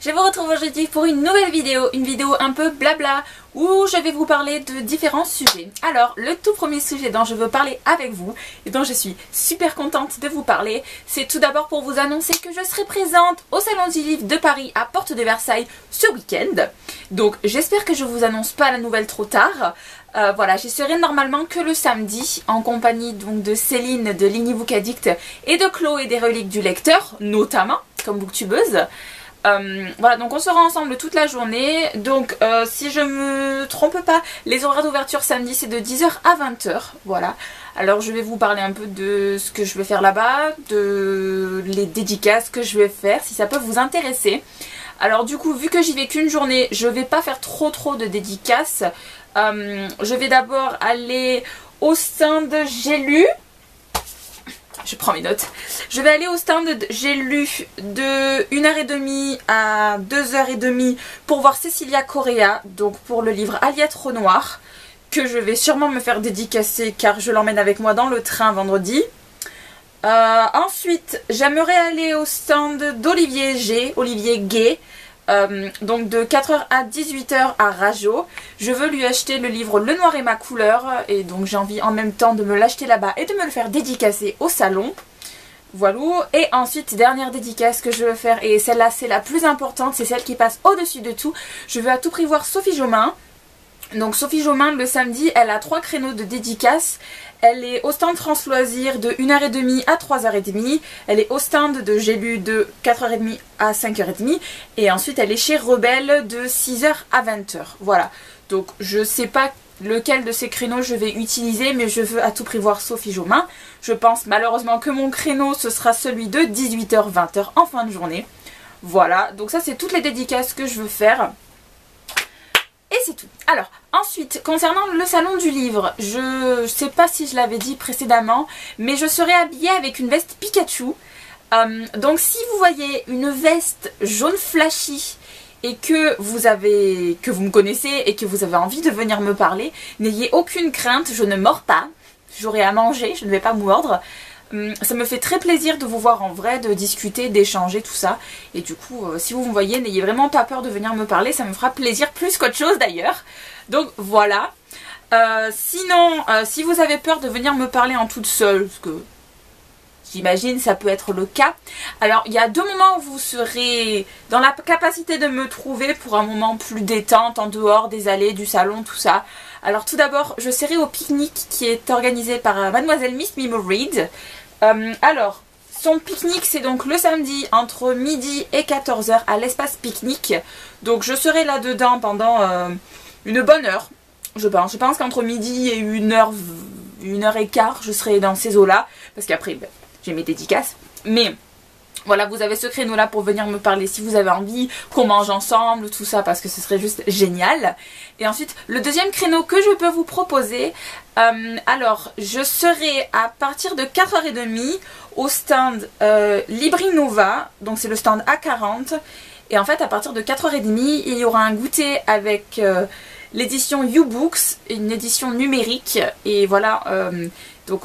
je vous retrouve aujourd'hui pour une nouvelle vidéo, une vidéo un peu blabla où je vais vous parler de différents sujets. Alors le tout premier sujet dont je veux parler avec vous et dont je suis super contente de vous parler, c'est tout d'abord pour vous annoncer que je serai présente au Salon du Livre de Paris à Porte de Versailles ce week-end. Donc j'espère que je vous annonce pas la nouvelle trop tard. Voilà, j'y serai normalement que le samedi en compagnie donc de Céline de l'E-Book Addict et de Chloé des Reliques du Lecteur, notamment comme booktubeuse. Voilà, donc on sera ensemble toute la journée. Donc si je me trompe pas, les horaires d'ouverture samedi c'est de 10h à 20h. Voilà, alors je vais vous parler un peu de ce que je vais faire là-bas, de les dédicaces que je vais faire si ça peut vous intéresser. Alors du coup, vu que j'y vais qu'une journée, je vais pas faire trop de dédicaces. Je vais d'abord aller au stand J'ai lu. Je prends mes notes. Je vais aller au stand J'ai lu de 1h30 à 2h30 pour voir Cecilia Correa, donc pour le livre Aliette Renoir, que je vais sûrement me faire dédicacer car je l'emmène avec moi dans le train vendredi. Ensuite, j'aimerais aller au stand d'Olivier Gay. Donc de 4h à 18h à Rajo. Je veux lui acheter le livre Le Noir est ma couleur et donc j'ai envie en même temps de me l'acheter là-bas et de me le faire dédicacer au salon. Voilà. Et ensuite, dernière dédicace que je veux faire, et celle-là c'est la plus importante, c'est celle qui passe au-dessus de tout. Je veux à tout prix voir Sophie Jomain. Donc Sophie Jomain le samedi, elle a 3 créneaux de dédicace. Elle est au stand France Loisirs de 1h30 à 3h30. Elle est au stand de J'ai lu de 4h30 à 5h30. Et ensuite elle est chez Rebelle de 6h à 20h. Voilà. Donc je sais pas lequel de ces créneaux je vais utiliser, mais je veux à tout prix voir Sophie Jomain. Je pense malheureusement que mon créneau ce sera celui de 18h-20h en fin de journée. Voilà. Donc ça c'est toutes les dédicaces que je veux faire. Et c'est tout. Alors, ensuite, concernant le salon du livre, je sais pas si je l'avais dit précédemment, mais je serai habillée avec une veste Pikachu. Donc si vous voyez une veste jaune flashy et que vous me connaissez et que vous avez envie de venir me parler, n'ayez aucune crainte, je ne mords pas. J'aurai à manger, je ne vais pas mordre. Ça me fait très plaisir de vous voir en vrai, de discuter, d'échanger, tout ça. Et du coup, si vous me voyez, n'ayez vraiment pas peur de venir me parler, ça me fera plaisir plus qu'autre chose d'ailleurs. Donc voilà. Sinon, si vous avez peur de venir me parler en toute seule, parce que j'imagine ça peut être le cas. Alors il y a 2 moments où vous serez dans la capacité de me trouver pour un moment plus détente, en dehors des allées, du salon, tout ça. Alors tout d'abord, je serai au pique-nique qui est organisé par Mademoiselle Miss Mimo Reed. Alors, son pique-nique c'est donc le samedi entre midi et 14h à l'espace pique-nique. Donc je serai là-dedans pendant une bonne heure. Je pense qu'entre midi et 1h15, je serai dans ces eaux-là. Parce qu'après, j'ai mes dédicaces. Mais voilà, vous avez ce créneau-là pour venir me parler si vous avez envie, qu'on mange ensemble, tout ça, parce que ce serait juste génial. Et ensuite, le deuxième créneau que je peux vous proposer, alors, je serai à partir de 4h30 au stand Librinova, donc c'est le stand A40. Et en fait, à partir de 4h30, il y aura un goûter avec l'édition U-Books, une édition numérique. Et voilà, donc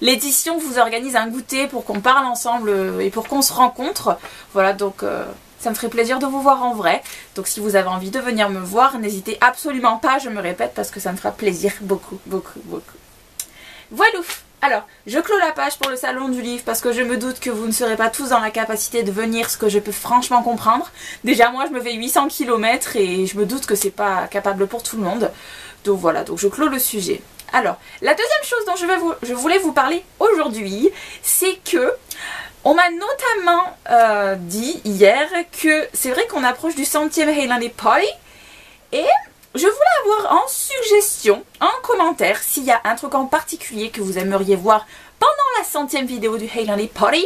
l'édition vous organise un goûter pour qu'on parle ensemble et pour qu'on se rencontre. Voilà, donc ça me ferait plaisir de vous voir en vrai. Donc si vous avez envie de venir me voir, n'hésitez absolument pas, je me répète, parce que ça me fera plaisir beaucoup. Voilà. Alors, je clôt la page pour le salon du livre parce que je me doute que vous ne serez pas tous dans la capacité de venir, ce que je peux franchement comprendre. Déjà moi je me fais 800 km et je me doute que c'est pas capable pour tout le monde. Donc voilà, donc je clôt le sujet. Alors, la deuxième chose dont je voulais vous parler aujourd'hui, c'est que on m'a notamment dit hier que c'est vrai qu'on approche du 100e Highlander Party et je voulais avoir en suggestion, en commentaire, s'il y a un truc en particulier que vous aimeriez voir pendant la 100e vidéo du Highlander Party.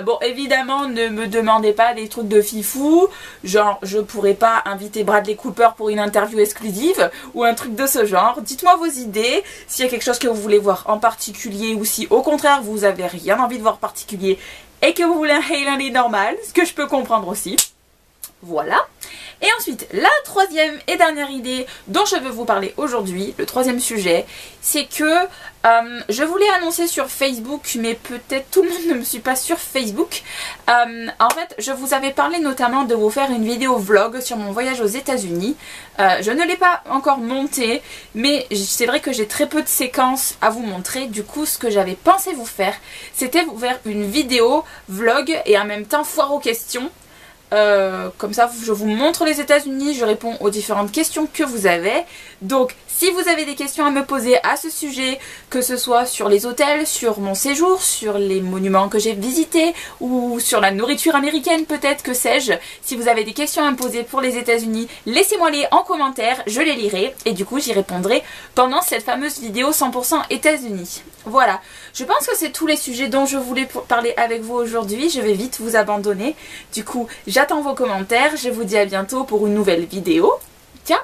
Bon, évidemment, ne me demandez pas des trucs de fifou, genre je pourrais pas inviter Bradley Cooper pour une interview exclusive ou un truc de ce genre. Dites-moi vos idées, s'il y a quelque chose que vous voulez voir en particulier ou si au contraire vous avez rien envie de voir particulier et que vous voulez un Highlander normal, ce que je peux comprendre aussi. Voilà. Et ensuite, la troisième et dernière idée dont je veux vous parler aujourd'hui, le troisième sujet, c'est que je voulais annoncer sur Facebook, mais peut-être tout le monde ne me suit pas sur Facebook. En fait, je vous avais parlé notamment de vous faire une vidéo vlog sur mon voyage aux États-Unis. Je ne l'ai pas encore montée, mais c'est vrai que j'ai très peu de séquences à vous montrer. Du coup, ce que j'avais pensé vous faire, c'était vous faire une vidéo vlog et en même temps foire aux questions. Comme ça je vous montre les États-Unis, je réponds aux différentes questions que vous avez. Donc si vous avez des questions à me poser à ce sujet, que ce soit sur les hôtels, sur mon séjour, sur les monuments que j'ai visités ou sur la nourriture américaine peut-être, que sais-je, si vous avez des questions à me poser pour les États-Unis, laissez-moi-les en commentaire, je les lirai et du coup j'y répondrai pendant cette fameuse vidéo 100% États-Unis. Voilà, je pense que c'est tous les sujets dont je voulais parler avec vous aujourd'hui. Je vais vite vous abandonner. Du coup, j'attends vos commentaires. Je vous dis à bientôt pour une nouvelle vidéo. Ciao!